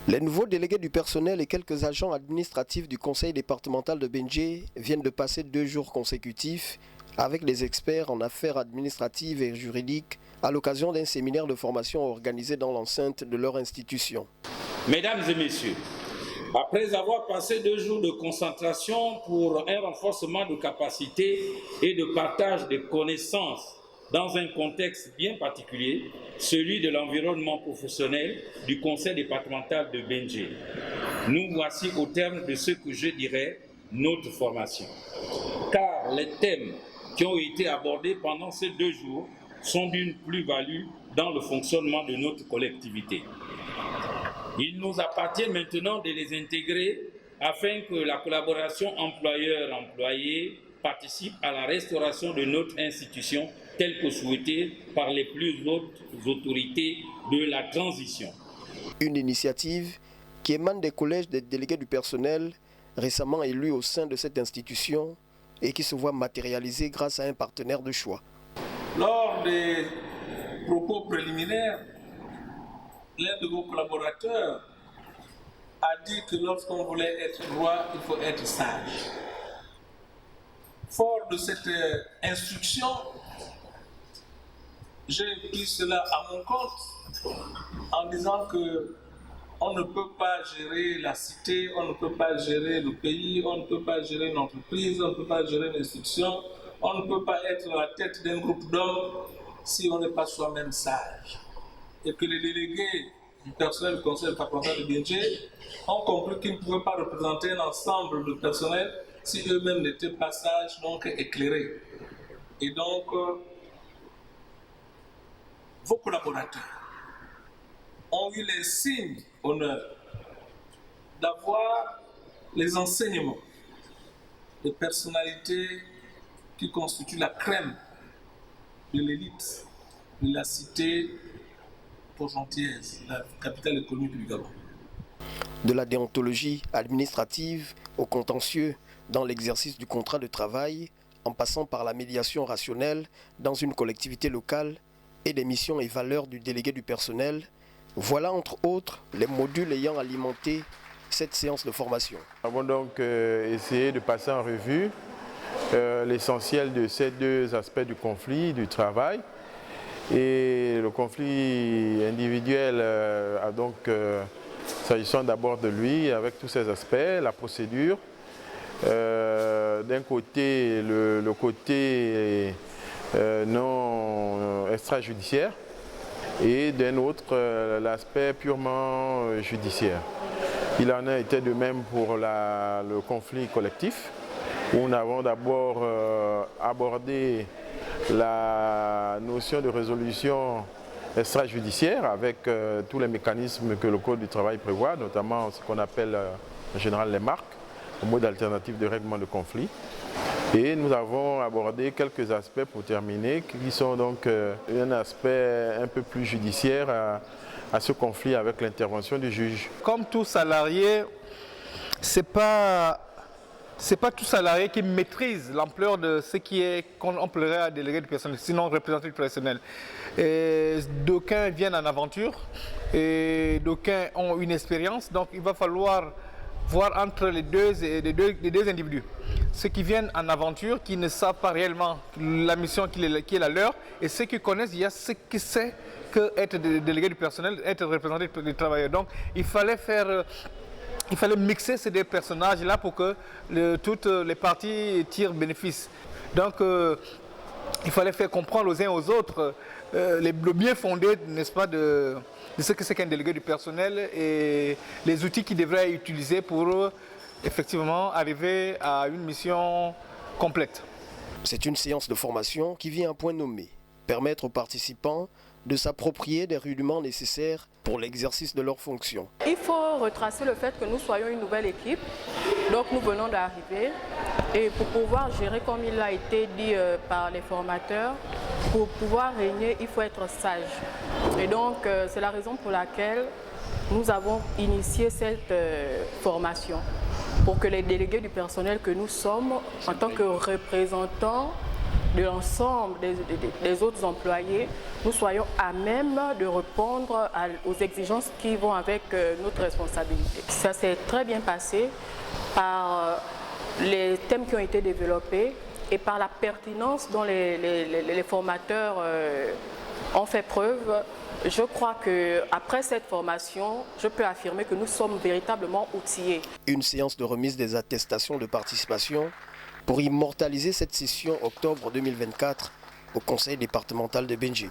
Les nouveaux délégués du personnel et quelques agents administratifs du conseil départemental de Benjé viennent de passer 2 jours consécutifs avec les experts en affaires administratives et juridiques à l'occasion d'un séminaire de formation organisé dans l'enceinte de leur institution. Mesdames et messieurs, après avoir passé 2 jours de concentration pour un renforcement de capacité et de partage de connaissances dans un contexte bien particulier, celui de l'environnement professionnel du conseil départemental de Benjé, nous voici au terme de ce que je dirais notre formation. Car les thèmes qui ont été abordés pendant ces 2 jours sont d'une plus-value dans le fonctionnement de notre collectivité. Il nous appartient maintenant de les intégrer afin que la collaboration employeur-employé participe à la restauration de notre institution telle que souhaitée par les plus hautes autorités de la transition. Une initiative qui émane des collèges des délégués du personnel récemment élus au sein de cette institution et qui se voit matérialisée grâce à un partenaire de choix. Lors des propos préliminaires, l'un de vos collaborateurs a dit que lorsqu'on voulait être roi, il faut être sage. Fort de cette instruction, j'ai pris cela à mon compte en disant que on ne peut pas gérer la cité, on ne peut pas gérer le pays, on ne peut pas gérer une entreprise, on ne peut pas gérer une institution, on ne peut pas être à la tête d'un groupe d'hommes si on n'est pas soi-même sage. Et que les délégués du personnel du conseil départemental de Benjé ont compris qu'ils ne pouvaient pas représenter un ensemble de personnel si eux-mêmes n'étaient pas sages, donc éclairés. Et donc, vos collaborateurs ont eu les signes honneurs d'avoir les enseignements de personnalités qui constituent la crème de l'élite de la cité porgentiaise, la capitale économique du Gabon. De la déontologie administrative au contentieux dans l'exercice du contrat de travail, en passant par la médiation rationnelle dans une collectivité locale et des missions et valeurs du délégué du personnel, voilà entre autres les modules ayant alimenté cette séance de formation. Nous avons donc essayé de passer en revue l'essentiel de ces 2 aspects du conflit, du travail. Et le conflit individuel a donc, s'agissant d'abord de lui, avec tous ces aspects, la procédure. D'un côté, le côté non extrajudiciaire, et d'un autre, l'aspect purement judiciaire. Il en a été de même pour le conflit collectif, où nous avons d'abord abordé la notion de résolution extrajudiciaire avec tous les mécanismes que le Code du travail prévoit, notamment ce qu'on appelle en général les marques, le mode alternatif de règlement de conflit. Et nous avons abordé quelques aspects pour terminer, qui sont donc un aspect un peu plus judiciaire à ce conflit avec l'intervention du juge. Comme tout salarié, c'est pas tout salarié qui maîtrise l'ampleur de ce qui est qu'on emploierait à délégué du personnel, sinon représentant du personnel. D'aucuns viennent en aventure et d'aucuns ont une expérience, donc il va falloir voir entre les deux individus. Ceux qui viennent en aventure, qui ne savent pas réellement la mission qui est la leur, et ceux qui connaissent, il y a ceux qui savent qu'être délégué du personnel, être représentant des travailleurs. Donc il fallait mixer ces 2 personnages-là pour que toutes les parties tirent bénéfice. Donc il fallait faire comprendre aux uns aux autres le bien fondé, n'est-ce pas, de ce que c'est qu'un délégué du personnel et les outils qu'il devrait utiliser pour effectivement arriver à une mission complète. C'est une séance de formation qui vient à point nommé, permettre aux participants de s'approprier des rudiments nécessaires pour l'exercice de leurs fonctions. Il faut retracer le fait que nous soyons une nouvelle équipe, donc nous venons d'arriver, et pour pouvoir gérer comme il a été dit par les formateurs, pour pouvoir régner, il faut être sage. Et donc c'est la raison pour laquelle nous avons initié cette formation, pour que les délégués du personnel que nous sommes, en tant que représentants de l'ensemble des autres employés, nous soyons à même de répondre aux exigences qui vont avec notre responsabilité. Ça s'est très bien passé par les thèmes qui ont été développés et par la pertinence dont les formateurs ont fait preuve. Je crois qu'après cette formation, je peux affirmer que nous sommes véritablement outillés. Une séance de remise des attestations de participation pour immortaliser cette session octobre 2024 au conseil départemental de Benji.